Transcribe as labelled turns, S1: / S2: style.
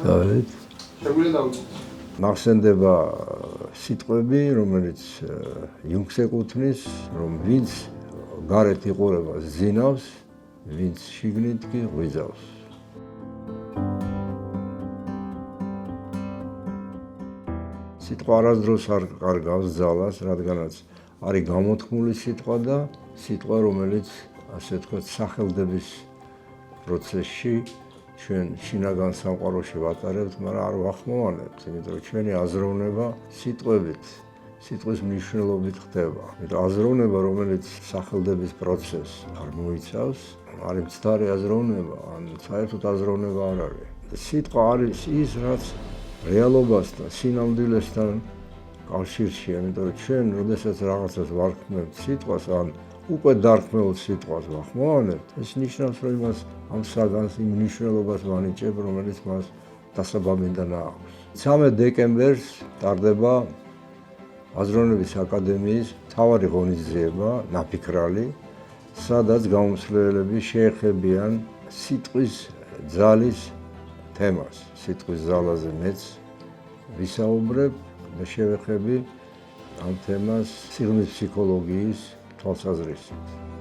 S1: დავით.
S2: შეგვიძლია დავიწყოთ.
S1: მახსენდება სიტყვები, რომელიც იუნგს ეკუთვნის, რომ ვინც გარეთ იყურება ზინავს, ვინც შიგნით კი ღვიძავს. სიტყვა არასდროს არ გავს ძალას, რადგანაც არის გამოთქმული სიტყვა და სიტყვა, რომელიც ასე ვთქვათ, სახელდების პროცესში ჩვენ შინაგან სამყაროში ვატარებთ, მაგრამ არ ვახმოვანებთ, იმიტომ რომ ჩვენი აზროვნება სიტყვებით, სიტყვის მნიშვნელობით ხდება. იმიტომ აზროვნება, რომელიც სახელდების პროცესს არ მოიცავს, არის მცდარი აზროვნება, ან საერთოდ აზროვნება არ არის. სიტყვა არის ის, რაც რეალობასთან, სინამდვილესთან კავშირშია, იმიტომ რომ ჩვენ, როდესაც რაღაცას ვარქმევთ სიტყვას, ან უკვე დარქმეულ სიტყვას ვახმოვანებთ, ეს ნიშნავს, რომ იმას ამ საგანს იმ მნიშვნელობას ვანიჭებ, რომელიც მას დასაბამიდან აქვს. 13 დეკემბერს ტარდება აზროვნების აკადემიის მთავარი ღონისძიება, ნაფიქრალი, სადაც გამომცემლები შეეხებიან სიტყვის ძალის თემას. სიტყვის ძალაზე მეც ვისაუბრებ და შევეხები ამ თემას სიღრმის ფსიქოლოგიის თვალსაზრისით.